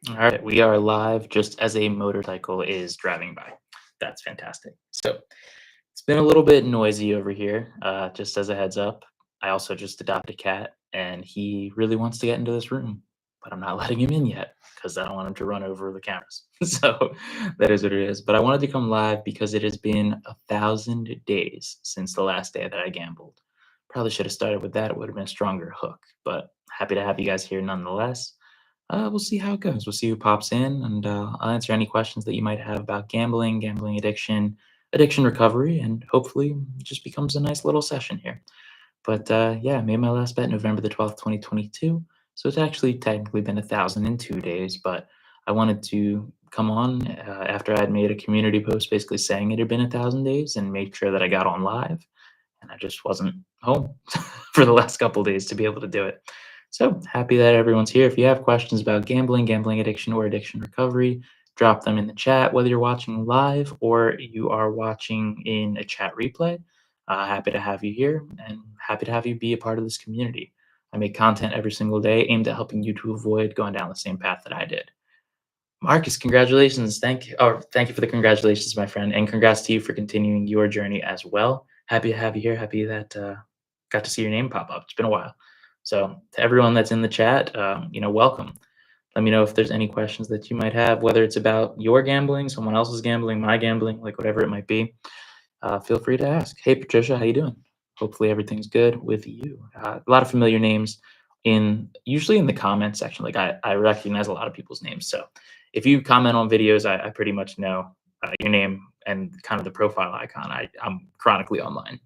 All right, we are live just as a motorcycle is driving by. That's fantastic. So it's been a little bit noisy over here, just as a heads up. I also just adopted a cat, and he really wants to get into this room, but I'm not letting him in yet because I don't want him to run over the cameras. So that is what it is. But I wanted to come live because it has been 1,000 days since the last day that I gambled. Probably should have started with that. It would have been a stronger hook, but happy to have you guys here nonetheless. We'll see how it goes. We'll see who pops in, and I'll answer any questions that you might have about gambling, gambling addiction, addiction recovery, and hopefully it just becomes a nice little session here. But yeah, I made my last bet November 12th, 2022. So it's actually technically been 1,002 days, but I wanted to come on after I had made a community post basically saying it had been 1,000 days and make sure that I got on live. And I just wasn't home for the last couple days to be able to do it. So happy that everyone's here. If you have questions about gambling, gambling addiction, or addiction recovery, drop them in the chat, whether you're watching live or you are watching in a chat replay. Happy to have you here and happy to have you be a part of this community. I make content every single day aimed at helping you to avoid going down the same path that I did. Marcus, congratulations. Thank you. Oh, thank you for the congratulations, my friend. And congrats to you for continuing your journey as well. Happy to have you here. Happy that got to see your name pop up. It's been a while. So to everyone that's in the chat, welcome. Let me know if there's any questions that you might have, whether it's about your gambling, someone else's gambling, my gambling, like whatever it might be. Feel free to ask. Hey, Patricia, how you doing? Hopefully everything's good with you. A lot of familiar names usually in the comment section. Like I recognize a lot of people's names. So if you comment on videos, I pretty much know your name and kind of the profile icon. I'm chronically online.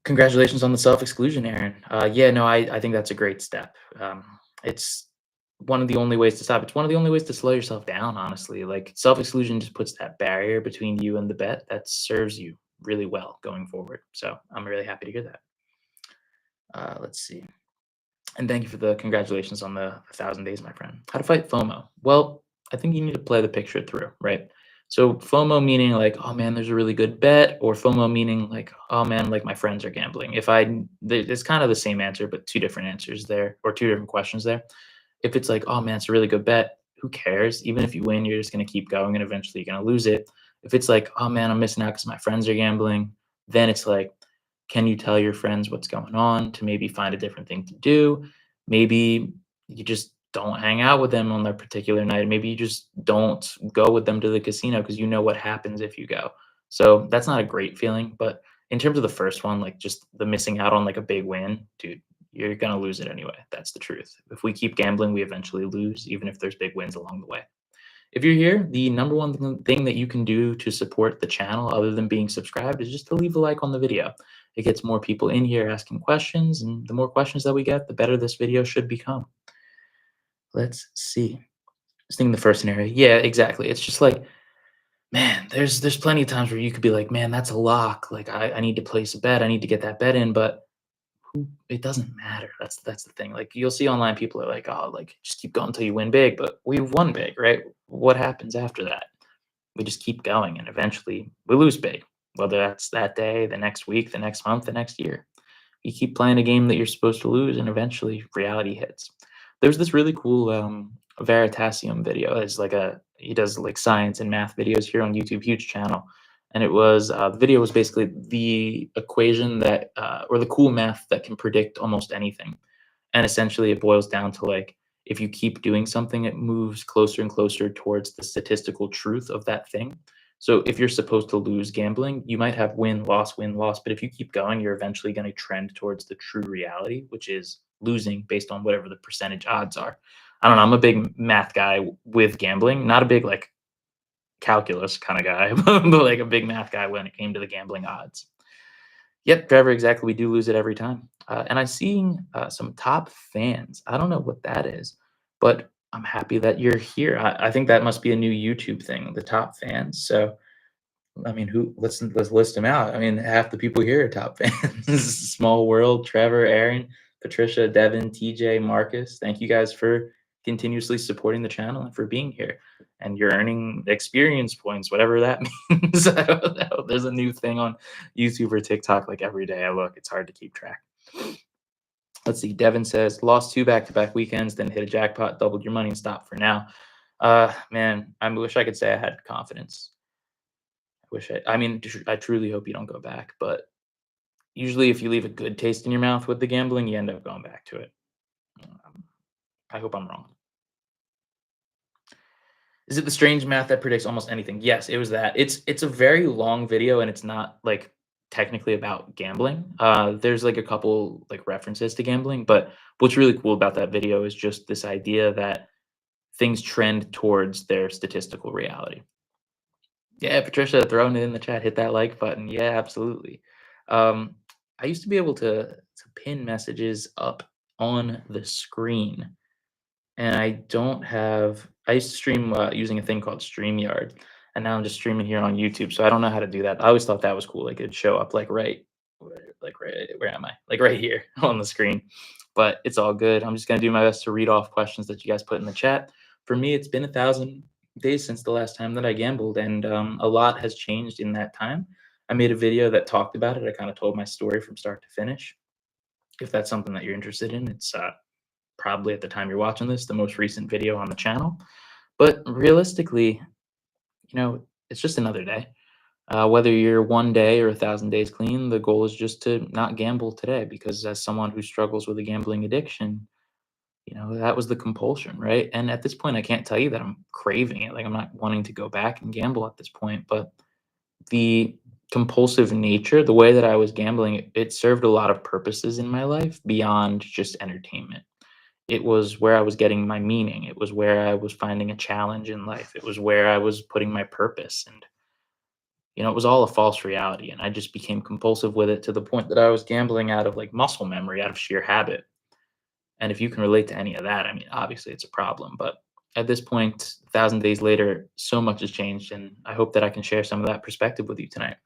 Congratulations on the self-exclusion, Aaron. Yeah, no, I think that's a great step. It's one of the only ways to stop. It's one of the only ways to slow yourself down, honestly. Like self-exclusion just puts that barrier between you and the bet that serves you really well going forward. So I'm really happy to hear that. Let's see. And thank you for the congratulations on the 1,000 days, my friend. How to fight FOMO? Well, I think you need to play the picture through, right? So FOMO meaning like, oh man, there's a really good bet, or FOMO meaning like, oh man, like my friends are gambling. It's kind of the same answer, but two different answers there, or two different questions there. If it's like, oh man, it's a really good bet, who cares? Even if you win, you're just gonna keep going, and eventually you're gonna lose it. If it's like, oh man, I'm missing out because my friends are gambling, then it's like, can you tell your friends what's going on to maybe find a different thing to do? Maybe you just don't hang out with them on their particular night. Maybe you just don't go with them to the casino because you know what happens if you go. So that's not a great feeling. But in terms of the first one, like just the missing out on like a big win, dude, you're gonna lose it anyway. That's the truth. If we keep gambling, we eventually lose, even if there's big wins along the way. If you're here, the number one thing that you can do to support the channel, other than being subscribed, is just to leave a like on the video. It gets more people in here asking questions, and the more questions that we get, the better this video should become. Let's see. Just thinking the first scenario. Yeah, exactly. It's just like, man, there's plenty of times where you could be like, man, that's a lock. Like I need to place a bet. I need to get that bet in, but it doesn't matter. That's the thing. Like you'll see online people are like, oh, like just keep going until you win big, but we've won big, right? What happens after that? We just keep going and eventually we lose big, whether that's that day, the next week, the next month, the next year. You keep playing a game that you're supposed to lose and eventually reality hits. There's this really cool Veritasium video. It's like he does like science and math videos here on YouTube, huge channel. And it was the video was basically the equation that or the cool math that can predict almost anything. And essentially it boils down to like if you keep doing something, it moves closer and closer towards the statistical truth of that thing. So if you're supposed to lose gambling, you might have win, loss. But if you keep going, you're eventually going to trend towards the true reality, which is losing based on whatever the percentage odds are. I don't know. I'm a big math guy with gambling, not a big like calculus kind of guy, but like a big math guy when it came to the gambling odds. Yep, Trevor, exactly. We do lose it every time. And I'm seeing some top fans. I don't know what that is, but I'm happy that you're here. I think that must be a new YouTube thing, the top fans. So, I mean, who? Let's list them out. I mean, half the people here are top fans. Small world. Trevor, Aaron, Patricia, Devin, TJ, Marcus. Thank you guys for continuously supporting the channel and for being here. And you're earning experience points, whatever that means. I don't know. There's a new thing on YouTube or TikTok like every day I look. It's hard to keep track. Let's see. Devin says, lost two back-to-back weekends, then hit a jackpot, doubled your money, and stopped for now. Man, I wish I could say I had confidence. I mean, I truly hope you don't go back. But usually, if you leave a good taste in your mouth with the gambling, you end up going back to it. Um, I hope I'm wrong. Is it the strange math that predicts almost anything? Yes, it was that. It's a very long video and it's not like technically about gambling. There's like a couple like references to gambling, but what's really cool about that video is just this idea that things trend towards their statistical reality. Yeah, Patricia, throwing it in the chat, hit that like button. Yeah, absolutely. Um, I used to be able to pin messages up on the screen. And I used to stream, using a thing called StreamYard, and now I'm just streaming here on YouTube, so I don't know how to do that. I always thought that was cool, like, it'd show up, where am I? Like, right here on the screen, but it's all good. I'm just gonna do my best to read off questions that you guys put in the chat. For me, it's been 1,000 days since the last time that I gambled, and, a lot has changed in that time. I made a video that talked about it. I kinda told my story from start to finish. If that's something that you're interested in, it's, probably at the time you're watching this, the most recent video on the channel. But realistically, it's just another day. Whether you're 1 day or 1,000 days clean, the goal is just to not gamble today. Because as someone who struggles with a gambling addiction, that was the compulsion, right? And at this point, I can't tell you that I'm craving it. Like I'm not wanting to go back and gamble at this point, but the compulsive nature, the way that I was gambling, it served a lot of purposes in my life beyond just entertainment. It was where I was getting my meaning. It was where I was finding a challenge in life. It was where I was putting my purpose. And, it was all a false reality. And I just became compulsive with it to the point that I was gambling out of like muscle memory, out of sheer habit. And if you can relate to any of that, I mean, obviously it's a problem. But at this point, 1,000 days later, so much has changed. And I hope that I can share some of that perspective with you tonight.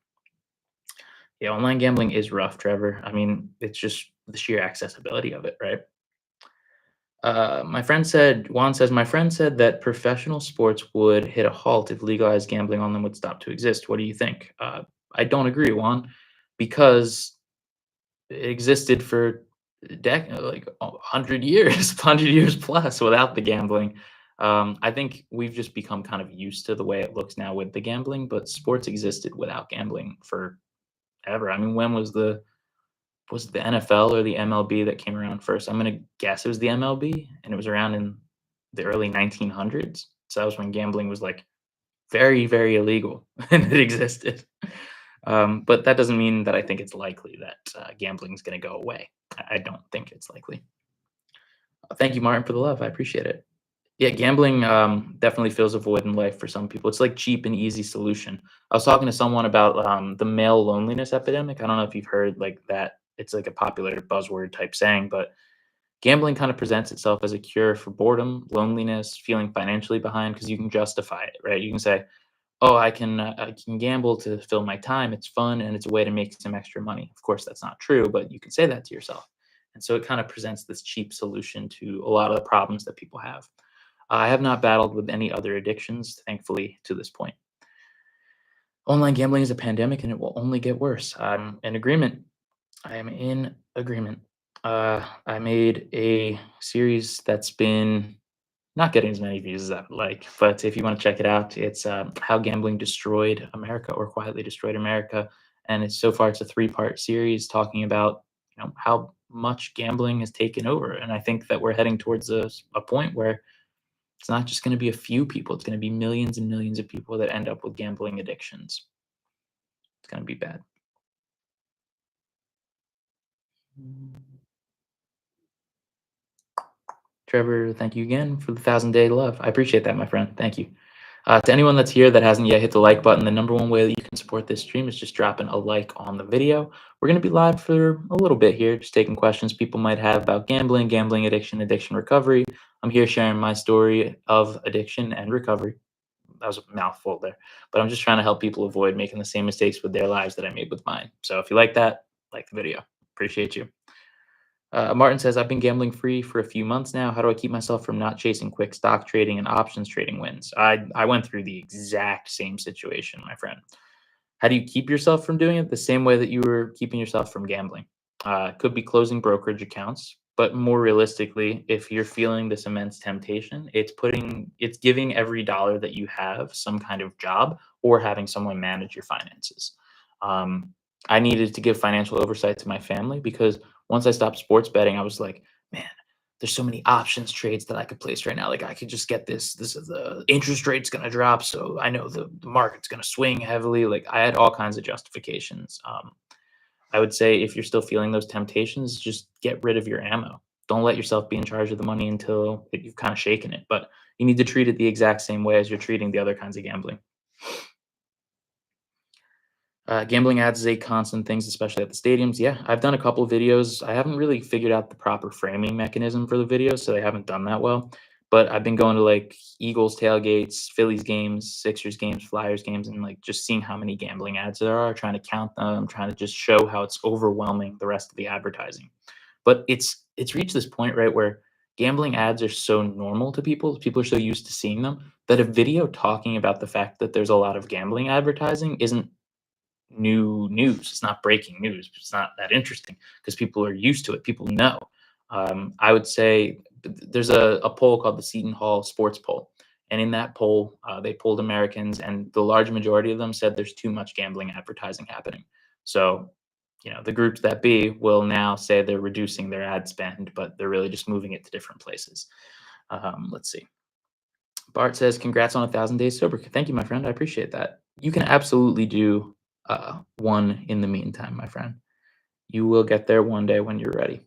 Yeah, online gambling is rough, Trevor. I mean, it's just the sheer accessibility of it, right? Juan says, my friend said that professional sports would hit a halt if legalized gambling on them would stop to exist. What do you think? I don't agree, Juan, because it existed for like 100 years, 100 years plus without the gambling. I think we've just become kind of used to the way it looks now with the gambling, but sports existed without gambling forever. I mean, when was it the NFL or the MLB that came around first? I'm gonna guess it was the MLB, and it was around in the early 1900s. So that was when gambling was like very, very illegal, and it existed. But that doesn't mean that I think it's likely that gambling is going to go away. I don't think it's likely. Thank you, Martin, for the love. I appreciate it. Yeah, gambling definitely fills a void in life for some people. It's like cheap and easy solution. I was talking to someone about the male loneliness epidemic. I don't know if you've heard like that. It's like a popular buzzword type saying, but gambling kind of presents itself as a cure for boredom, loneliness, feeling financially behind because you can justify it, right? You can say, "Oh, I can gamble to fill my time. It's fun and it's a way to make some extra money." Of course, that's not true, but you can say that to yourself. And so it kind of presents this cheap solution to a lot of the problems that people have. I have not battled with any other addictions, thankfully, to this point. Online gambling is a pandemic and it will only get worse. I'm in agreement. I am in agreement. I made a series that's been not getting as many views as I would like, but if you want to check it out, it's How Gambling Destroyed America or Quietly Destroyed America. And it's a three-part series talking about how much gambling has taken over. And I think that we're heading towards a point where it's not just going to be a few people; it's going to be millions and millions of people that end up with gambling addictions. It's going to be bad. Trevor, thank you again for the 1,000-day love. I appreciate that, my friend. Thank you. To anyone that's here that hasn't yet hit the like button, the number one way that you can support this stream is just dropping a like on the video. We're going to be live for a little bit here, just taking questions people might have about gambling, gambling addiction, addiction recovery. I'm here sharing my story of addiction and recovery. That was a mouthful there, but I'm just trying to help people avoid making the same mistakes with their lives that I made with mine. So if you like that, like the video. Appreciate you. Martin says, I've been gambling free for a few months now. How do I keep myself from not chasing quick stock trading and options trading wins? I went through the exact same situation, my friend. How do you keep yourself from doing it? The same way that you were keeping yourself from gambling. Could be closing brokerage accounts. But more realistically, if you're feeling this immense temptation, it's giving every dollar that you have some kind of job or having someone manage your finances. Um, I needed to give financial oversight to my family because once I stopped sports betting, I was like, man, there's so many options trades that I could place right now. Like I could just get this. This is the interest rate's gonna drop, so I know the market's gonna swing heavily. Like I had all kinds of justifications. I would say if you're still feeling those temptations, just get rid of your ammo. Don't let yourself be in charge of the money until you've kind of shaken it. But you need to treat it the exact same way as you're treating the other kinds of gambling. Gambling ads is a constant thing, especially at the stadiums. Yeah, I've done a couple videos. I haven't really figured out the proper framing mechanism for the videos, so they haven't done that well. But I've been going to like Eagles tailgates, Phillies games, Sixers games, Flyers games, and like just seeing how many gambling ads there are, trying to count them, trying to just show how it's overwhelming the rest of the advertising. But it's reached this point, right, where gambling ads are so normal to people, people are so used to seeing them, that a video talking about the fact that there's a lot of gambling advertising isn't new news. It's not breaking news. It's not that interesting because people are used to it. People know. I would say there's a poll called the Seton Hall Sports Poll. And in that poll, they polled Americans, and the large majority of them said there's too much gambling advertising happening. So, the groups that be will now say they're reducing their ad spend, but they're really just moving it to different places. Let's see. Bart says, "Congrats on 1,000 days sober." Thank you, my friend. I appreciate that. You can absolutely do one in the meantime, my friend. You will get there one day when you're ready.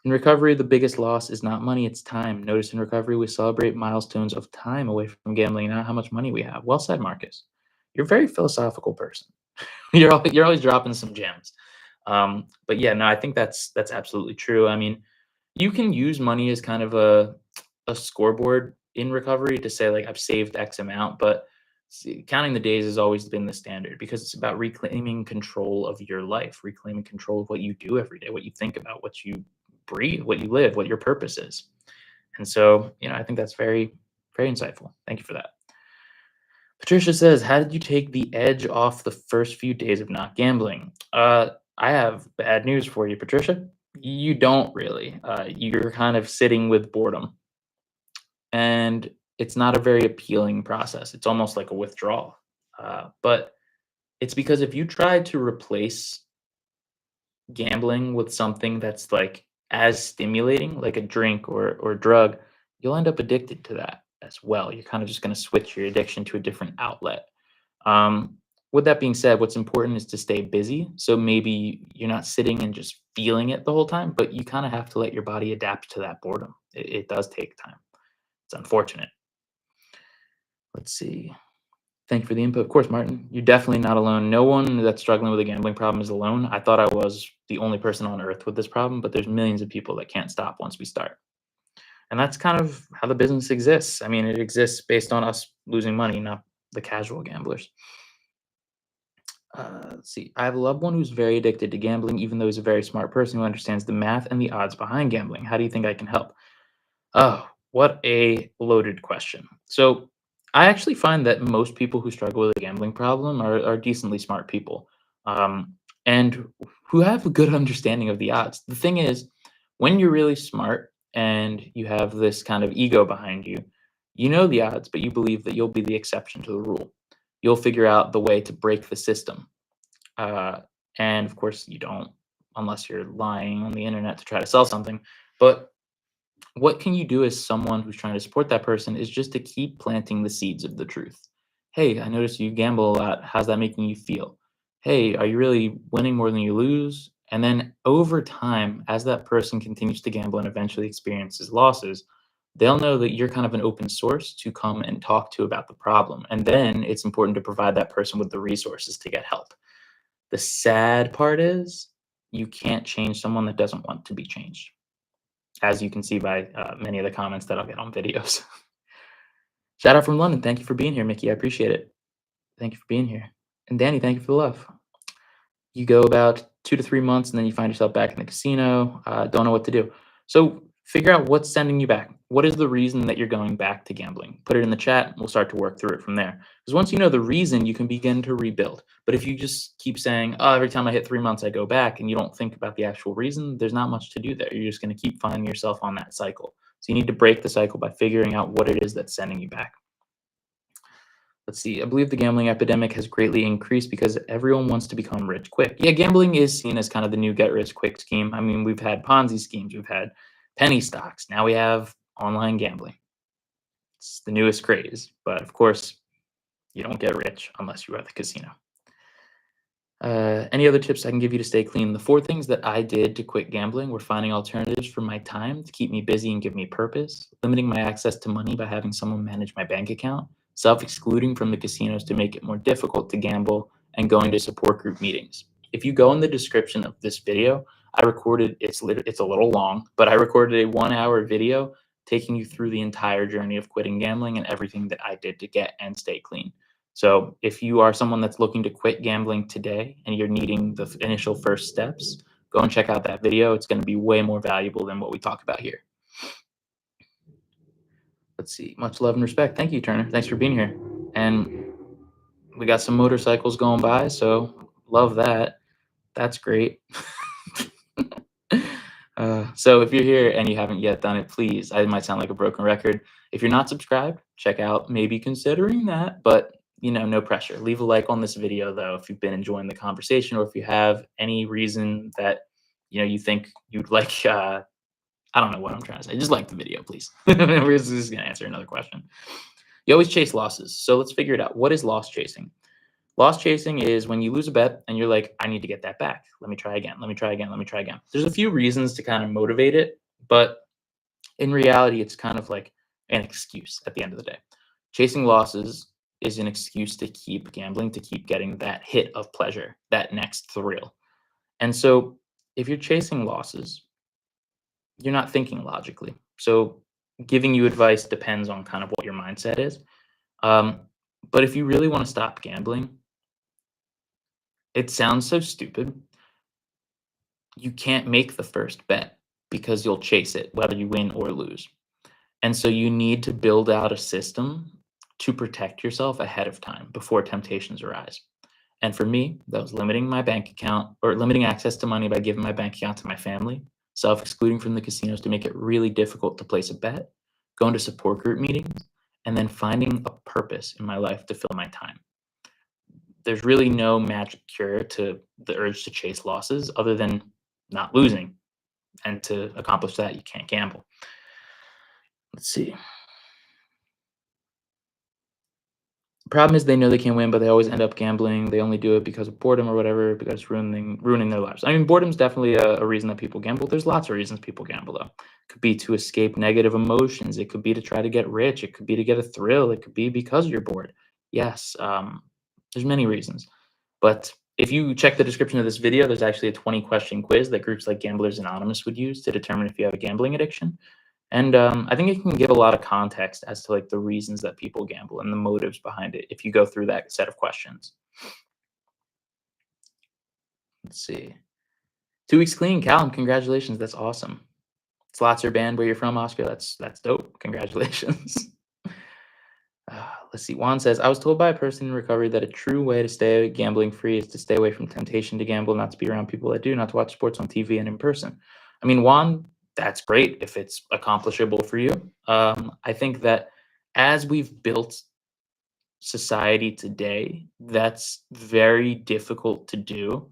In recovery, the biggest loss is not money, it's time. Notice in recovery, we celebrate milestones of time away from gambling, not how much money we have. Well said, Marcus. You're a very philosophical person. You're always dropping some gems. But yeah, no, I think that's absolutely true. I mean, you can use money as kind of a scoreboard in recovery to say like I've saved X amount, but counting the days has always been the standard because it's about reclaiming control of your life, reclaiming control of what you do every day, what you think about, what you breathe, what you live, what your purpose is. And so, I think that's very, very insightful. Thank you for that. Patricia says, "How did you take the edge off the first few days of not gambling?" I have bad news for you, Patricia. You don't really. You're kind of sitting with boredom, and it's not a very appealing process. It's almost like a withdrawal. But it's because if you try to replace gambling with something that's like as stimulating, like a drink or drug, you'll end up addicted to that as well. You're kind of just going to switch your addiction to a different outlet. Um, with that being said, what's important is to stay busy. So maybe you're not sitting and just feeling it the whole time, but you kind of have to let your body adapt to that boredom. It does take time. It's unfortunate. Let's see. Thank you for the input. Of course, Martin, you're definitely not alone. No one that's struggling with a gambling problem is alone. I thought I was the only person on earth with this problem, but there's millions of people that can't stop once we start. And that's kind of how the business exists. I mean, it exists based on us losing money, not the casual gamblers. Let's see. I have a loved one who's very addicted to gambling, even though he's a very smart person who understands the math and the odds behind gambling. How do you think I can help? Oh, what a loaded question. So, I actually find that most people who struggle with a gambling problem are decently smart people, um, and who have a good understanding of the odds. The thing is, when you're really smart and you have this kind of ego behind you, you know the odds, but you believe that you'll be the exception to the rule. You'll figure out the way to break the system. Uh, and of course, you don't, unless you're lying on the internet to try to sell something. But what can you do as someone who's trying to support that person is just to keep planting the seeds of the truth. Hey, I notice you gamble a lot. How's that making you feel? Hey, are you really winning more than you lose? And then over time, as that person continues to gamble and eventually experiences losses, they'll know that you're kind of an open source to come and talk to about the problem. And then it's important to provide that person with the resources to get help. The sad part is you can't change someone that doesn't want to be changed, as you can see by many of the comments that I'll get on videos. Shout out from London. Thank you for being here, Mickey. I appreciate it. Thank you for being here. And Danny, thank you for the love. You go about 2 to 3 months and then you find yourself back in the casino. Don't know what to do. So Figure out what's sending you back. What is the reason that you're going back to gambling? Put it in the chat. We'll start to work through it from there. Because once you know the reason, you can begin to rebuild. But if you just keep saying, oh, every time I hit 3 months, I go back, and you don't think about the actual reason, there's not much to do there. You're just going to keep finding yourself on that cycle. So you need to break the cycle by figuring out what it is that's sending you back. Let's see. I believe the gambling epidemic has greatly increased because everyone wants to become rich quick. Yeah, gambling is seen as kind of the new get rich quick scheme. I mean, we've had Ponzi schemes, we've had penny stocks. Now we have online gambling. It's the newest craze. But of course, you don't get rich unless you are at the casino. Any other tips I can give you to stay clean? The 4 things that I did to quit gambling were finding alternatives for my time to keep me busy and give me purpose, limiting my access to money by having someone manage my bank account, self-excluding from the casinos to make it more difficult to gamble, and going to support group meetings. If you go in the description of this video, I recorded, it's a little long, but I recorded a 1-hour video taking you through the entire journey of quitting gambling and everything that I did to get and stay clean. So if you are someone that's looking to quit gambling today and you're needing the initial first steps, go and check out that video. It's going to be way more valuable than what we talk about here. Let's see. Much love and respect. Thank you, Turner. Thanks for being here. And we got some motorcycles going by, so love that. That's great. So if you're here and you haven't yet done it, please, I might sound like a broken record. If you're not subscribed, check out maybe considering that, but no pressure. Leave a like on this video though if you've been enjoying the conversation, or if you have any reason that you think you'd like. I don't know what I'm trying to say. Just like the video, please. We're just gonna answer another question. You always chase losses, so let's figure it out. What is loss chasing? Loss chasing is when you lose a bet and you're like, I need to get that back. Let me try again. Let me try again. Let me try again. There's a few reasons to kind of motivate it, but in reality, it's kind of like an excuse at the end of the day. Chasing losses is an excuse to keep gambling, to keep getting that hit of pleasure, that next thrill. And so if you're chasing losses, you're not thinking logically. So giving you advice depends on kind of what your mindset is. But if you really want to stop gambling, it sounds so stupid. You can't make the first bet because you'll chase it, whether you win or lose. And so you need to build out a system to protect yourself ahead of time before temptations arise. And for me, that was limiting my bank account, or limiting access to money by giving my bank account to my family, self-excluding from the casinos to make it really difficult to place a bet, going to support group meetings, and then finding a purpose in my life to fill my time. There's really no magic cure to the urge to chase losses other than not losing. And to accomplish that, you can't gamble. Let's see. The problem is they know they can't win, but they always end up gambling. They only do it because of boredom or whatever, because it's ruining their lives. I mean, boredom's definitely a reason that people gamble. There's lots of reasons people gamble, though. It could be to escape negative emotions. It could be to try to get rich. It could be to get a thrill. It could be because you're bored. Yes, there's many reasons. But if you check the description of this video, there's actually a 20-question quiz that groups like Gamblers Anonymous would use to determine if you have a gambling addiction. And I think it can give a lot of context as to like the reasons that people gamble and the motives behind it if you go through that set of questions. Let's see. 2 weeks clean, Callum. Congratulations. That's awesome. Slots are banned where you're from, Oscar. That's dope. Congratulations. Let's see. Juan says, I was told by a person in recovery that a true way to stay gambling free is to stay away from temptation to gamble, not to be around people that do, not to watch sports on TV and in person. I mean, Juan, that's great if it's accomplishable for you. I think that as we've built society today, that's very difficult to do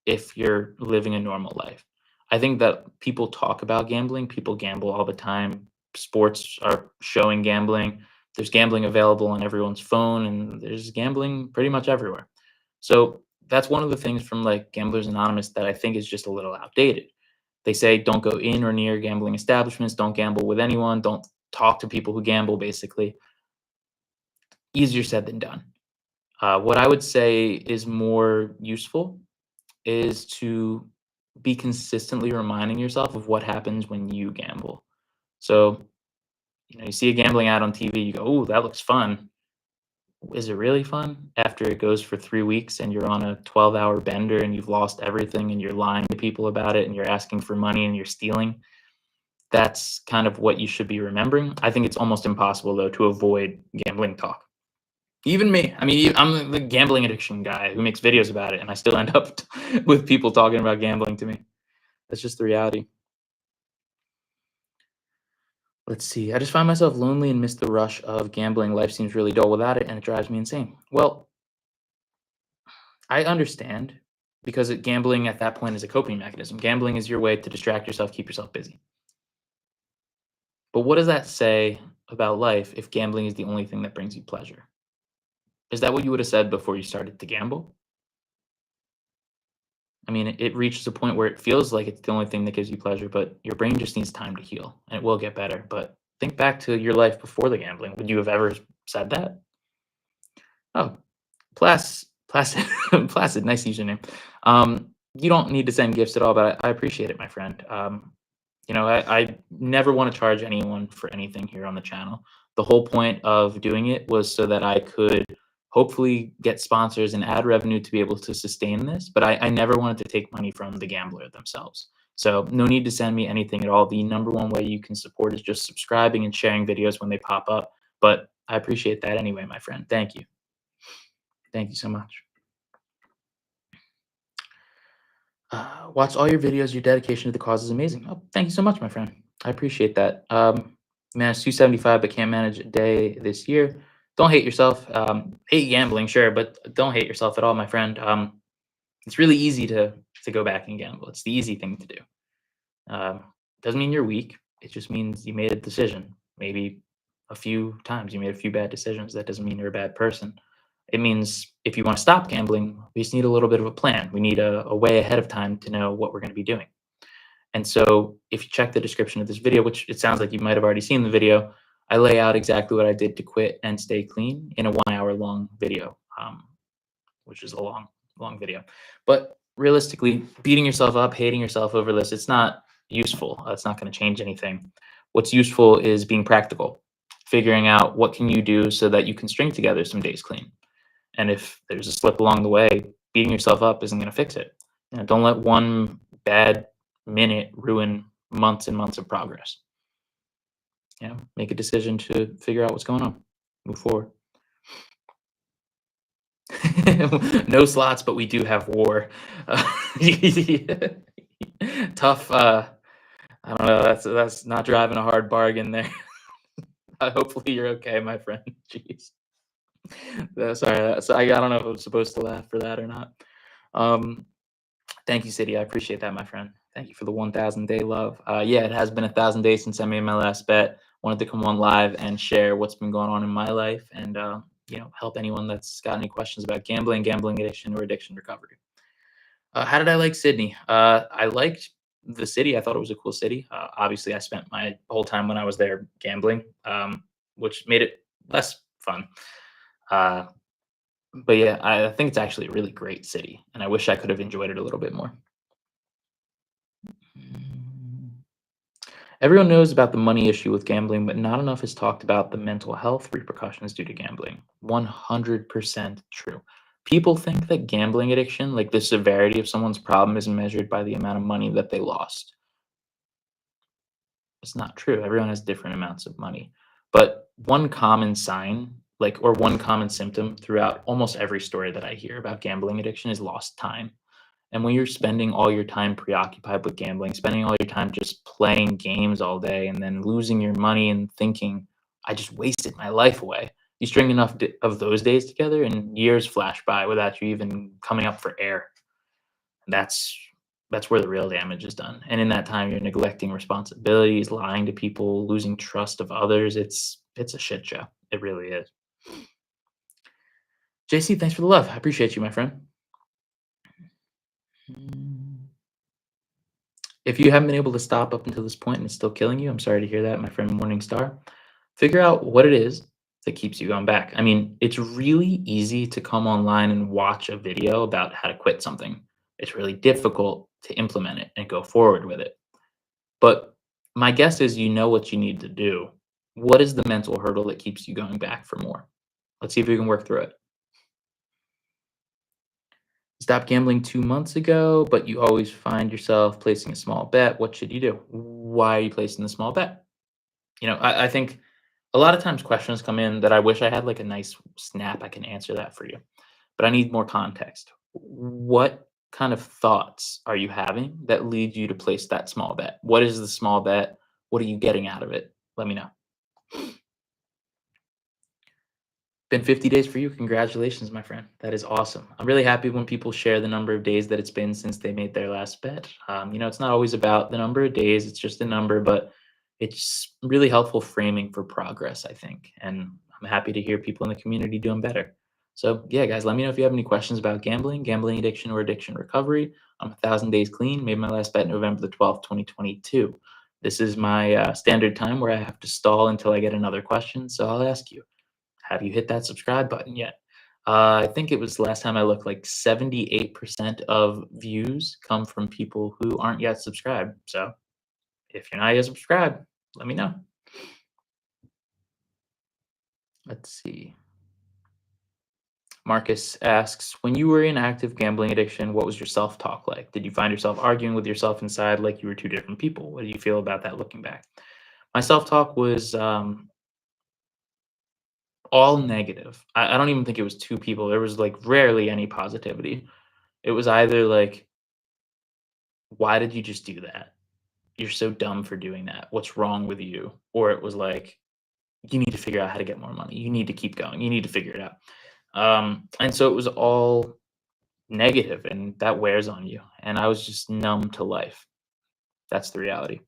if you're living a normal life. I think that people talk about gambling, people gamble all the time. Sports are showing gambling. There's gambling available on everyone's phone, and there's gambling pretty much everywhere. So that's one of the things from like Gamblers Anonymous that I think is just a little outdated. They say don't go in or near gambling establishments, don't gamble with anyone, don't talk to people who gamble, basically. Easier said than done. What I would say is more useful is to be consistently reminding yourself of what happens when you gamble. So, you see a gambling ad on TV, you go, "Oh, that looks fun." Is it really fun after it goes for 3 weeks and you're on a 12-hour bender and you've lost everything and you're lying to people about it and you're asking for money and you're stealing? That's kind of what you should be remembering. I think it's almost impossible, though, to avoid gambling talk. Even me. I mean, I'm the gambling addiction guy who makes videos about it, and I still end up with people talking about gambling to me. That's just the reality. Let's see. I just find myself lonely and miss the rush of gambling. Life seems really dull without it, and it drives me insane. Well, I understand because gambling at that point is a coping mechanism. Gambling is your way to distract yourself, keep yourself busy. But what does that say about life if gambling is the only thing that brings you pleasure? Is that what you would have said before you started to gamble? I mean, it reaches a point where it feels like it's the only thing that gives you pleasure, but your brain just needs time to heal, and it will get better. But think back to your life before the gambling. Would you have ever said that? Oh, Placid, Placid, nice username. You don't need to send gifts at all, but I appreciate it, my friend. I never want to charge anyone for anything here on the channel. The whole point of doing it was so that I could hopefully get sponsors and ad revenue to be able to sustain this. But I never wanted to take money from the gambler themselves. So no need to send me anything at all. The number one way you can support is just subscribing and sharing videos when they pop up. But I appreciate that anyway, my friend. Thank you. Thank you so much. Watch all your videos. Your dedication to the cause is amazing. Oh, thank you so much, my friend. I appreciate that. Managed 275, but can't manage a day this year. Don't hate yourself. Hate gambling, sure, but don't hate yourself at all, my friend. It's really easy to go back and gamble. It's the easy thing to do. Um, doesn't mean you're weak. It just means you made a decision. Maybe a few times you made a few bad decisions. That doesn't mean you're a bad person. It means if you want to stop gambling, we just need a little bit of a plan. We need a way ahead of time to know what we're going to be doing. And so if you check the description of this video, which it sounds like you might have already seen the video, I lay out exactly what I did to quit and stay clean in a 1 hour long video, which is a long video. But realistically, beating yourself up, hating yourself over this, it's not useful. It's not going to change anything. What's useful is being practical, figuring out what can you do so that you can string together some days clean. And if there's a slip along the way, beating yourself up isn't going to fix it. Don't let one bad minute ruin months and months of progress. Make a decision to figure out what's going on, move forward. No slots, but we do have war. Tough. I don't know. That's not driving a hard bargain there. Hopefully you're okay, my friend. Jeez. Sorry. I don't know if I was supposed to laugh for that or not. Thank you, City. I appreciate that, my friend. Thank you for the 1,000 day love. Yeah, it has been 1,000 days since I made my last bet. Wanted to come on live and share what's been going on in my life and help anyone that's got any questions about gambling addiction, or addiction recovery. How did I like Sydney? I liked the city. I thought it was a cool city. Obviously, I spent my whole time when I was there gambling, which made it less fun. But yeah, I think it's actually a really great city, and I wish I could have enjoyed it a little bit more. Mm. Everyone knows about the money issue with gambling, but not enough is talked about the mental health repercussions due to gambling. 100% true. People think that gambling addiction, like the severity of someone's problem, is measured by the amount of money that they lost. It's not true. Everyone has different amounts of money. But one common sign, or one common symptom throughout almost every story that I hear about gambling addiction is lost time. And when you're spending all your time preoccupied with gambling, spending all your time just playing games all day and then losing your money and thinking, I just wasted my life away. You string enough of those days together and years flash by without you even coming up for air. That's where the real damage is done. And in that time, you're neglecting responsibilities, lying to people, losing trust of others. It's a shit show. It really is. JC, thanks for the love. I appreciate you, my friend. If you haven't been able to stop up until this point and it's still killing you, I'm sorry to hear that, my friend Morningstar. Figure out what it is that keeps you going back. I mean, it's really easy to come online and watch a video about how to quit something. It's really difficult to implement it and go forward with it. But my guess is you know what you need to do. What is the mental hurdle that keeps you going back for more? Let's see if we can work through it. Stopped gambling 2 months ago, but you always find yourself placing a small bet. What should you do? Why are you placing the small bet? I think a lot of times questions come in that I wish I had like a nice snap I can answer that for you, but I need more context. What kind of thoughts are you having that lead you to place that small bet? What is the small bet? What are you getting out of it? Let me know. Been 50 days for you. Congratulations, my friend. That is awesome. I'm really happy when people share the number of days that it's been since they made their last bet. It's not always about the number of days, it's just a number, but it's really helpful framing for progress, I think. And I'm happy to hear people in the community doing better. So, yeah, guys, let me know if you have any questions about gambling, gambling addiction, or addiction recovery. I'm 1,000 days clean, made my last bet November the 12th, 2022. This is my standard time where I have to stall until I get another question. So I'll ask you, have you hit that subscribe button yet? I think it was last time I looked, like 78% of views come from people who aren't yet subscribed. So if you're not yet subscribed, let me know. Let's see. Marcus asks, when you were in active gambling addiction, what was your self talk like? Did you find yourself arguing with yourself inside like you were two different people? What do you feel about that looking back? My self talk was all negative. I don't even think it was two people. There was like rarely any positivity. It was either like, why did you just do that? You're so dumb for doing that. What's wrong with you? Or it was like, you need to figure out how to get more money. You need to keep going. You need to figure it out. And so it was all negative, and that wears on you. And I was just numb to life. That's the reality.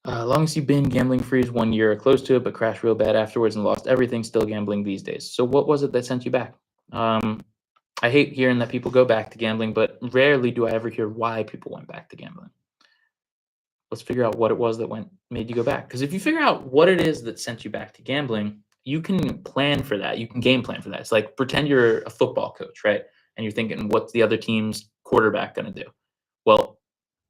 Long as you've been gambling free is 1 year or close to it, but crashed real bad afterwards and lost everything, still gambling these days. So what was it that sent you back? I hate hearing that people go back to gambling, but rarely do I ever hear why people went back to gambling. Let's figure out what it was that made you go back. Because if you figure out what it is that sent you back to gambling, you can plan for that. You can game plan for that. It's like pretend you're a football coach, right? And you're thinking, what's the other team's quarterback going to do? Well,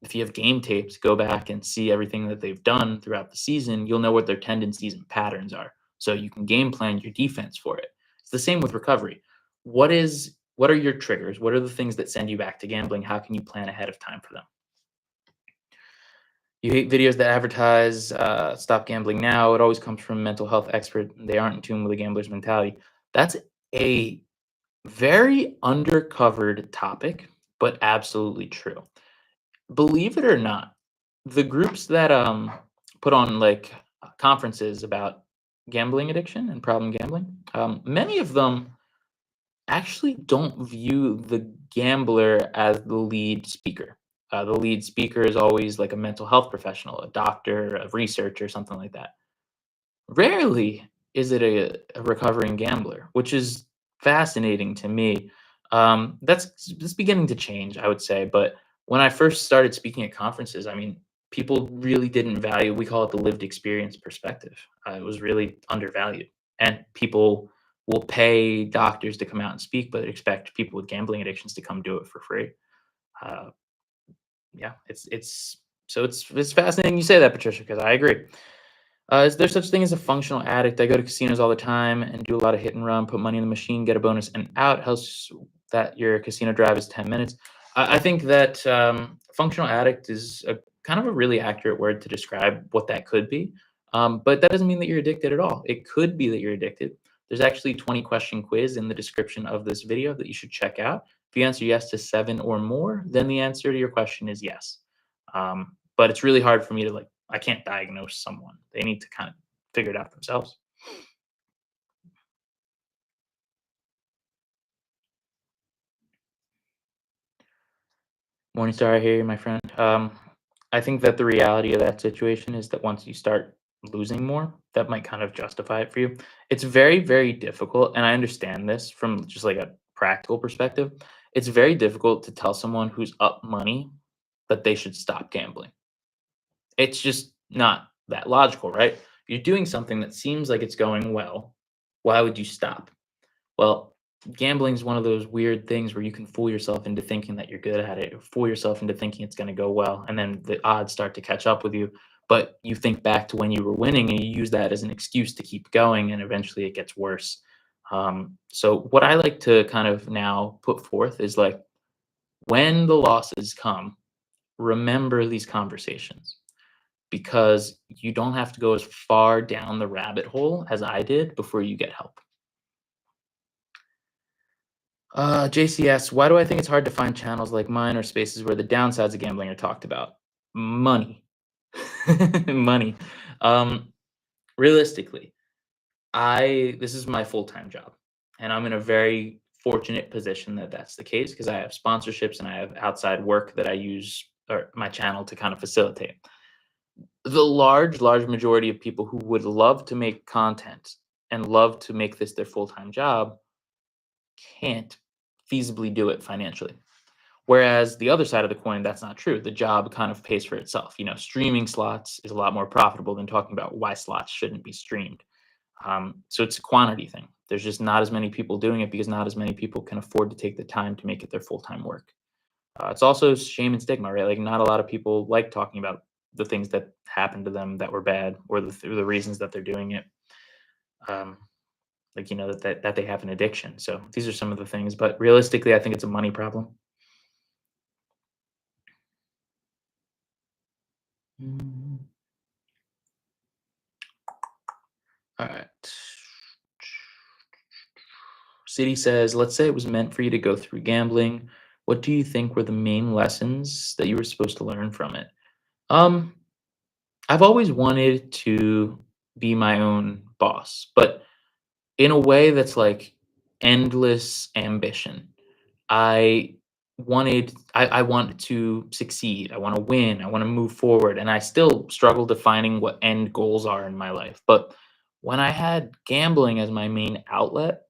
if you have game tapes, go back and see everything that they've done throughout the season. You'll know what their tendencies and patterns are. So you can game plan your defense for it. It's the same with recovery. What are your triggers? What are the things that send you back to gambling? How can you plan ahead of time for them? You hate videos that advertise stop gambling now. It always comes from a mental health expert. They aren't in tune with the gambler's mentality. That's a very undercovered topic, but absolutely true. Believe it or not, the groups that put on like conferences about gambling addiction and problem gambling, many of them actually don't view the gambler as the lead speaker. The lead speaker is always like a mental health professional, a doctor, a researcher, something like that. Rarely is it a recovering gambler, which is fascinating to me. That's beginning to change, I would say. But when I first started speaking at conferences, I mean, people really didn't value. We call it the lived experience perspective. It was really undervalued, and people will pay doctors to come out and speak, but expect people with gambling addictions to come do it for free. Uh, yeah, it's fascinating you say that, Patricia, because I agree. Is there such thing as a functional addict? I go to casinos all the time and do a lot of hit and run, put money in the machine, get a bonus, and out. Helps that your casino drive is 10 minutes. I think that functional addict is a kind of a really accurate word to describe what that could be. But that doesn't mean that you're addicted at all. It could be that you're addicted. There's actually a 20-question quiz in the description of this video that you should check out. If you answer yes to 7 or more, then the answer to your question is yes. But it's really hard for me to I can't diagnose someone. They need to kind of figure it out themselves. Morningstar, I hear you, my friend. I think that the reality of that situation is that once you start losing more, that might kind of justify it for you. It's very, very difficult, and I understand this from just like a practical perspective. It's very difficult to tell someone who's up money that they should stop gambling. It's just not that logical, right? You're doing something that seems like it's going well. Why would you stop? Well, gambling is one of those weird things where you can fool yourself into thinking that you're good at it, or fool yourself into thinking it's going to go well, and then the odds start to catch up with you. But you think back to when you were winning, and you use that as an excuse to keep going, and eventually it gets worse. So what I like to kind of now put forth is like, when the losses come, remember these conversations, because you don't have to go as far down the rabbit hole as I did before you get help. JCS, why do I think it's hard to find channels like mine or spaces where the downsides of gambling are talked about? Money. Money. Um, Realistically, I this is my full-time job, and I'm in a very fortunate position that that's the case because I have sponsorships and I have outside work that I use or my channel to kind of facilitate. The large majority of people who would love to make content and love to make this their full-time job can't feasibly do it financially. Whereas the other side of the coin, that's not true. The job kind of pays for itself. You know, streaming slots is a lot more profitable than talking about why slots shouldn't be streamed. So it's a quantity thing. There's just not as many people doing it because not as many people can afford to take the time to make it their full time work. It's also shame and stigma, right? Like, not a lot of people like talking about the things that happened to them that were bad, or the reasons that they're doing it. Um, like, you know, that they have an addiction. So these are some of the things. But realistically, I think it's a money problem. Mm, all right. City says, let's say it was meant for you to go through gambling. What do you think were the main lessons that you were supposed to learn from it? Um, I've always wanted to be my own boss, but in a way that's like endless ambition. I I want to succeed. I want to win. I want to move forward. And I still struggle defining what end goals are in my life. But when I had gambling as my main outlet,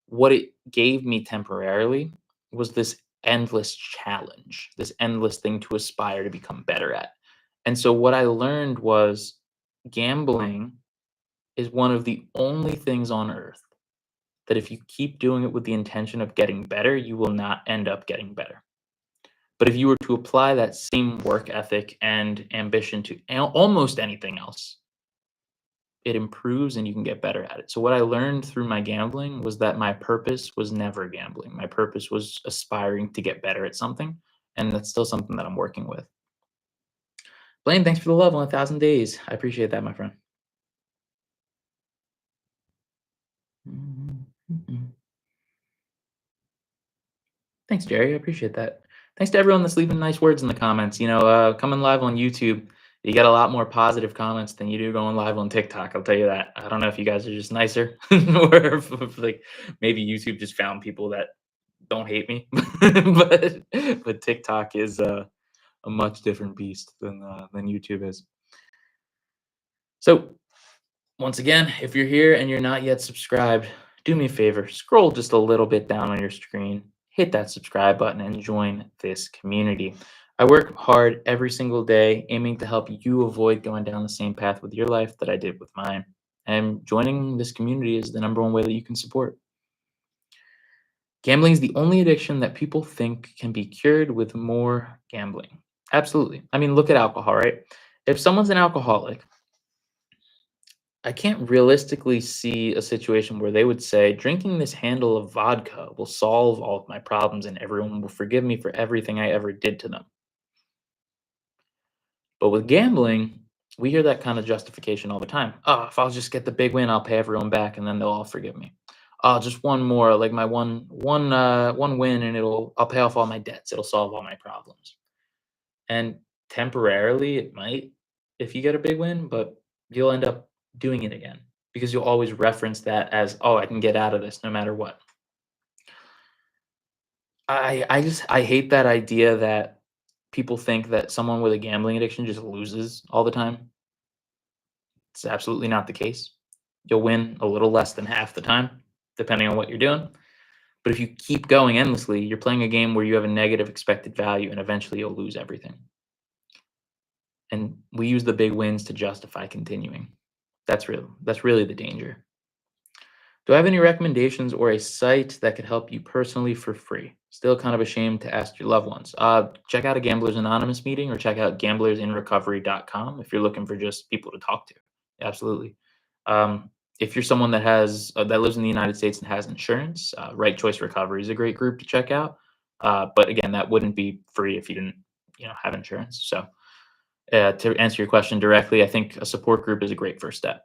what it gave me temporarily was this endless challenge, this endless thing to aspire to become better at. And so what I learned was gambling is one of the only things on earth that if you keep doing it with the intention of getting better, you will not end up getting better. But if you were to apply that same work ethic and ambition to almost anything else, it improves and you can get better at it. So what I learned through my gambling was that my purpose was never gambling. My purpose was aspiring to get better at something, and that's still something that I'm working with. Blaine, thanks for the love on 1,000 days. I appreciate that, my friend. Mhm. Thanks, Jerry. I appreciate that. Thanks to everyone that's leaving nice words in the comments. You know, coming live on YouTube, you get a lot more positive comments than you do going live on TikTok. I'll tell you that. I don't know if you guys are just nicer, or if, like, maybe YouTube just found people that don't hate me. but TikTok is a much different beast than YouTube is. So once again, if you're here and you're not yet subscribed, do me a favor, scroll just a little bit down on your screen, hit that subscribe button, and join this community. I work hard every single day aiming to help you avoid going down the same path with your life that I did with mine. And joining this community is the number one way that you can support. Gambling is the only addiction that people think can be cured with more gambling. Absolutely. I mean, look at alcohol, right? If someone's an alcoholic, I can't realistically see a situation where they would say, drinking this handle of vodka will solve all of my problems and everyone will forgive me for everything I ever did to them. But with gambling, we hear that kind of justification all the time. Oh, if I'll just get the big win, I'll pay everyone back and then they'll all forgive me. Oh, just one more, like my one win and I'll pay off all my debts. It'll solve all my problems. And temporarily it might if you get a big win, but you'll end up doing it again because you'll always reference that as, "Oh, I can get out of this no matter what." I hate that idea that people think that someone with a gambling addiction just loses all the time. It's absolutely not the case. You'll win a little less than half the time, depending on what you're doing. But if you keep going endlessly, you're playing a game where you have a negative expected value and eventually you'll lose everything. And we use the big wins to justify continuing. That's really the danger. Do I have any recommendations or a site that could help you personally for free? Still kind of ashamed to ask your loved ones. Check out a Gamblers Anonymous meeting or check out gamblersinrecovery.com if you're looking for just people to talk to. Absolutely. Um, If you're someone that has that lives in the United States and has insurance, Right Choice Recovery is a great group to check out. But again, that wouldn't be free if you didn't, have insurance. So, to answer your question directly, I think a support group is a great first step.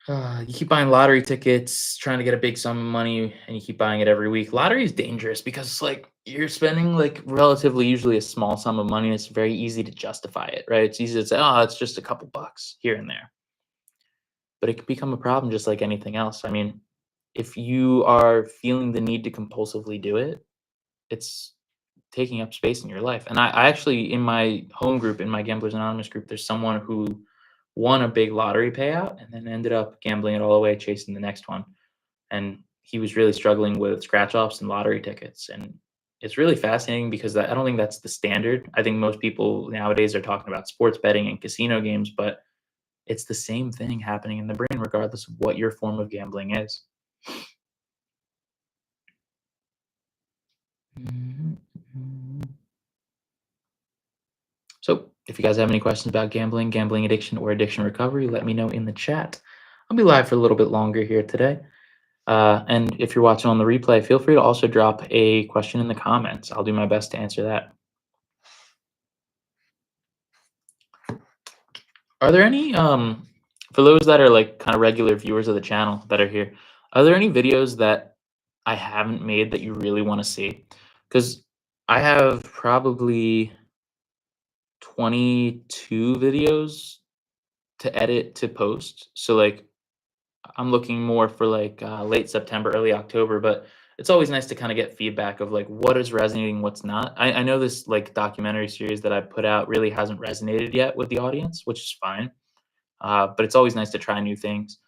You keep buying lottery tickets, trying to get a big sum of money, and you keep buying it every week. Lottery is dangerous because, like, you're spending like relatively usually a small sum of money. And it's very easy to justify it, right? It's easy to say, "Oh, it's just a couple bucks here and there," but it can become a problem just like anything else. I mean, if you are feeling the need to compulsively do it, it's taking up space in your life. And I actually, in my home group, in my Gamblers Anonymous group, there's someone who won a big lottery payout and then ended up gambling it all away, chasing the next one. And he was really struggling with scratch offs and lottery tickets. And it's really fascinating because I don't think that's the standard. I think most people nowadays are talking about sports betting and casino games, but it's the same thing happening in the brain, regardless of what your form of gambling is. Mhm, mhm. So, if you guys have any questions about gambling, gambling addiction, or addiction recovery, let me know in the chat. I'll be live for a little bit longer here today. And if you're watching on the replay, feel free to also drop a question in the comments. I'll do my best to answer that. Are there any, for those that are like kind of regular viewers of the channel that are here, are there any videos that I haven't made that you really want to see? Because I have probably 22 videos to edit to post. So like I'm looking more for like late September, early October, but it's always nice to kind of get feedback of like what is resonating, what's not. I know this like documentary series that I put out really hasn't resonated yet with the audience, which is fine. But it's always nice to try new things.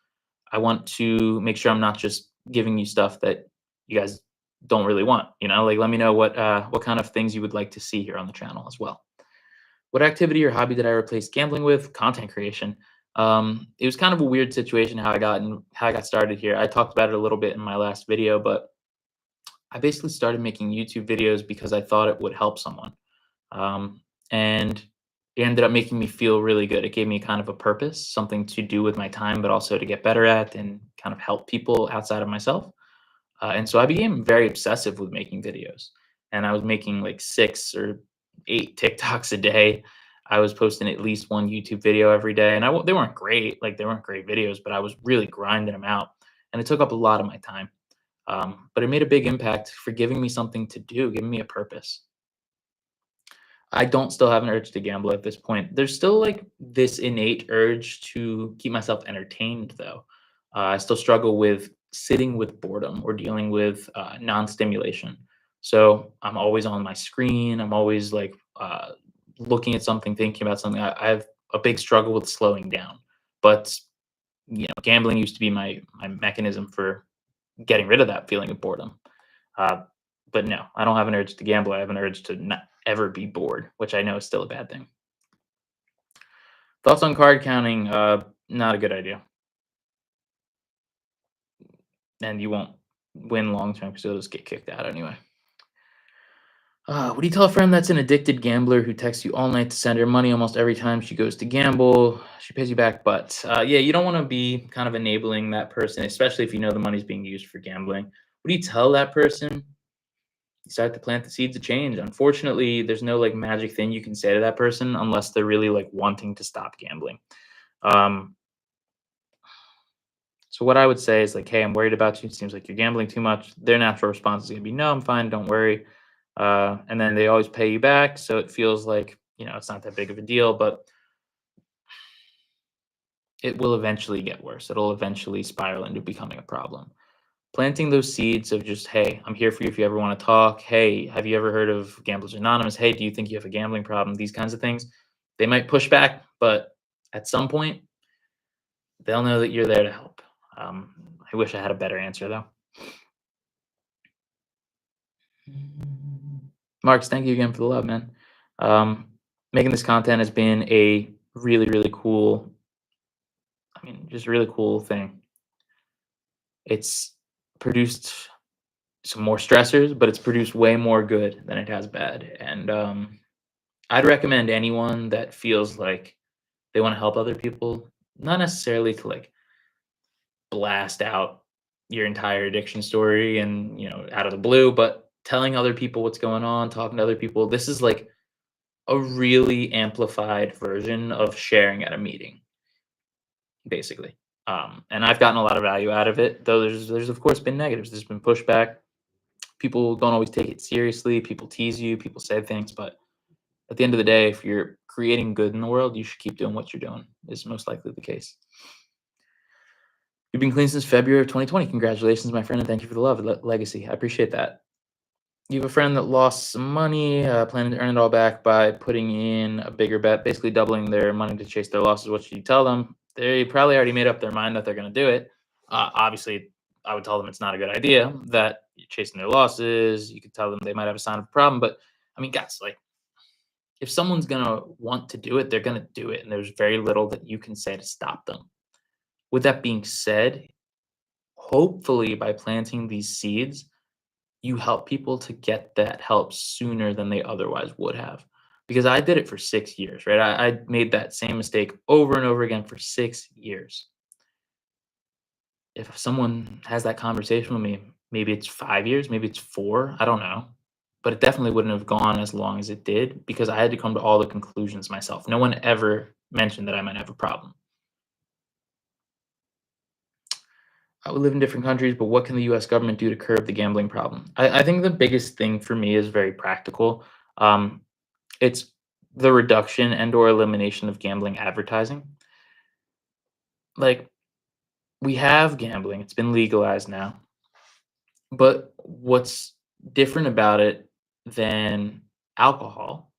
I want to make sure I'm not just giving you stuff that you guys don't really want. Like let me know what kind of things you would like to see here on the channel as well. What activity or hobby did I replace gambling with? Content creation. It was kind of a weird situation how I got started here. I talked about it a little bit in my last video, but I basically started making YouTube videos because I thought it would help someone. And it ended up making me feel really good. It gave me kind of a purpose, something to do with my time, but also to get better at and kind of help people outside of myself. And so I became very obsessive with making videos. And I was making like 6 or 8 TikToks a day. I was posting at least one YouTube video every day. And they weren't great, like they weren't great videos, but I was really grinding them out. And it took up a lot of my time. But it made a big impact for giving me something to do, giving me a purpose. I don't still have an urge to gamble at this point. There's still like this innate urge to keep myself entertained, though. I still struggle with sitting with boredom or dealing with non-stimulation. So I'm always on my screen. I'm always like looking at something, thinking about something. I have a big struggle with slowing down. But gambling used to be my mechanism for getting rid of that feeling of boredom. Uh, but no, I don't have an urge to gamble. I have an urge to not ever be bored, which I know is still a bad thing. Thoughts on card counting? Not a good idea, and you won't win long term because you'll just get kicked out anyway. What do you tell a friend that's an addicted gambler who texts you all night to send her money almost every time she goes to gamble? She pays you back, but yeah, you don't want to be kind of enabling that person, especially if you know the money's being used for gambling. What do you tell that person? You start to plant the seeds of change. Unfortunately, there's no like magic thing you can say to that person unless they're really like wanting to stop gambling. Um, so what I would say is like, hey, I'm worried about you. It seems like you're gambling too much. Their natural response is gonna be, no, I'm fine, don't worry. And then they always pay you back, so it feels like it's not that big of a deal, but it will eventually get worse. It'll eventually spiral into becoming a problem. Planting those seeds of just, hey, I'm here for you if you ever want to talk. Hey, have you ever heard of Gamblers Anonymous? Hey, do you think you have a gambling problem? These kinds of things. They might push back, but at some point, they'll know that you're there to help. I wish I had a better answer though. Marks, thank you again for the love, man. Um, Making this content has been a really, really cool, just a really cool thing. It's produced some more stressors, but it's produced way more good than it has bad. And I'd recommend anyone that feels like They want to help other people, not necessarily to like blast out your entire addiction story and, out of the blue, but telling other people what's going on, talking to other people. This is like a really amplified version of sharing at a meeting, basically. And I've gotten a lot of value out of it, though there's of course been negatives. There's been pushback. People don't always take it seriously. People tease you. People say things, but at the end of the day, if you're creating good in the world, you should keep doing what you're doing. Is most likely the case. You've been clean since February of 2020. Congratulations, my friend, and thank you for the love legacy. I appreciate that. You have a friend that lost some money, planning to earn it all back by putting in a bigger bet, basically doubling their money to chase their losses. What should you tell them? They probably already made up their mind that they're going to do it. Obviously, I would tell them it's not a good idea that you're chasing their losses. You could tell them they might have a sign of a problem, but I mean, guys, like if someone's going to want to do it, they're going to do it, and there's very little that you can say to stop them. With that being said, hopefully by planting these seeds, you help people to get that help sooner than they otherwise would have. Because I did it for 6 years, right? I made that same mistake over and over again for 6 years. If someone has that conversation with me, maybe it's 5 years, maybe it's four, I don't know. But it definitely wouldn't have gone as long as it did because I had to come to all the conclusions myself. No one ever mentioned that I might have a problem. We live in different countries, but what can the US government do to curb the gambling problem? I think the biggest thing for me is very practical. Um, it's the reduction and or elimination of gambling advertising. Like we have gambling, it's been legalized now. But what's different about it than alcohol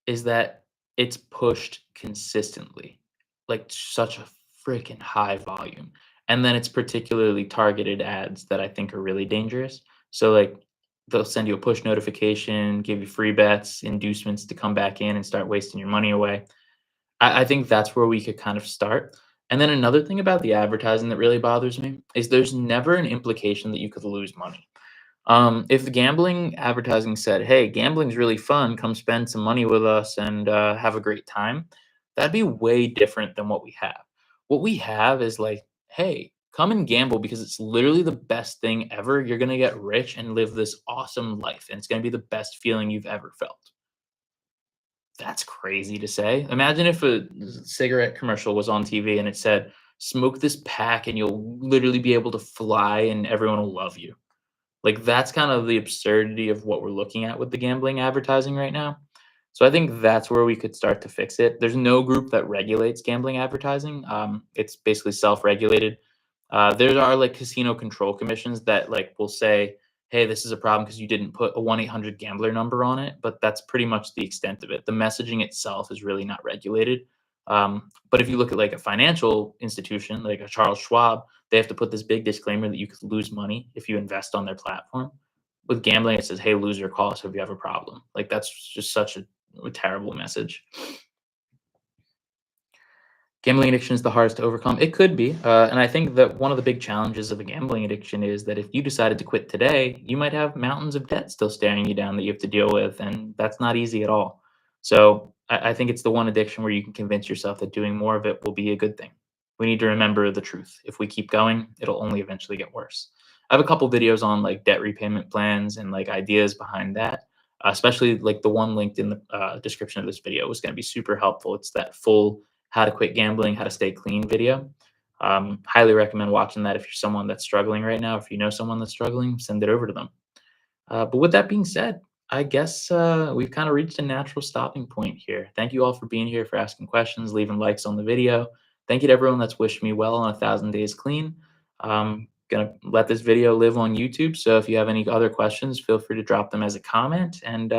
is that it's pushed consistently, like such a freaking high volume. And then it's particularly targeted ads that I think are really dangerous. So like they'll send you a push notification, give you free bets, inducements to come back in and start wasting your money away. I think that's where we could kind of start. And then another thing about the advertising that really bothers me is there's never an implication that you could lose money. If the gambling advertising said, "Hey, gambling's really fun. Come spend some money with us and have a great time," that'd be way different than what we have. What we have is like, "Hey, come and gamble because it's literally the best thing ever. You're gonna get rich and live this awesome life, and it's gonna be the best feeling you've ever felt." That's crazy to say. Imagine if a cigarette commercial was on TV and it said, "Smoke this pack and you'll literally be able to fly and everyone will love you." Like, that's kind of the absurdity of what we're looking at with the gambling advertising right now. So I think that's where we could start to fix it. There's no group that regulates gambling advertising. It's basically self-regulated. There are like casino control commissions that like will say, "Hey, this is a problem because you didn't put a 1-800 gambler number on it," but that's pretty much the extent of it. The messaging itself is really not regulated. But if you look at like a financial institution, like a Charles Schwab, they have to put this big disclaimer that you could lose money if you invest on their platform. With gambling, it says, "Hey, loser, call us if you have a problem." Like that's just such a terrible message. Gambling addiction is the hardest to overcome. It could be. And I think that one of the big challenges of a gambling addiction is that if you decided to quit today, you might have mountains of debt still staring you down that you have to deal with. And that's not easy at all. So I think it's the one addiction where you can convince yourself that doing more of it will be a good thing. We need to remember the truth. If we keep going, it'll only eventually get worse. I have a couple videos on like debt repayment plans and like ideas behind that. Especially like the one linked in the description of this video was going to be super helpful. It's that full how to quit gambling, how to stay clean video. Highly recommend watching that if you're someone that's struggling right now. If you know someone that's struggling, send it over to them. But with that being said, I guess we've kind of reached a natural stopping point here. Thank you all for being here, for asking questions, leaving likes on the video. Thank you to everyone that's wished me well on 1,000 days clean. Gonna let this video live on YouTube. So if you have any other questions, feel free to drop them as a comment. And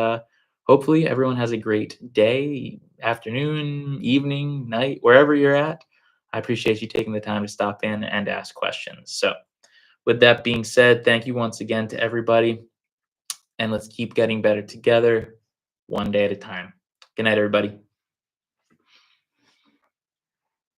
hopefully everyone has a great day, afternoon, evening, night, wherever you're at. I appreciate you taking the time to stop in and ask questions. So with that being said, thank you once again to everybody, and let's keep getting better together one day at a time. Good night, everybody.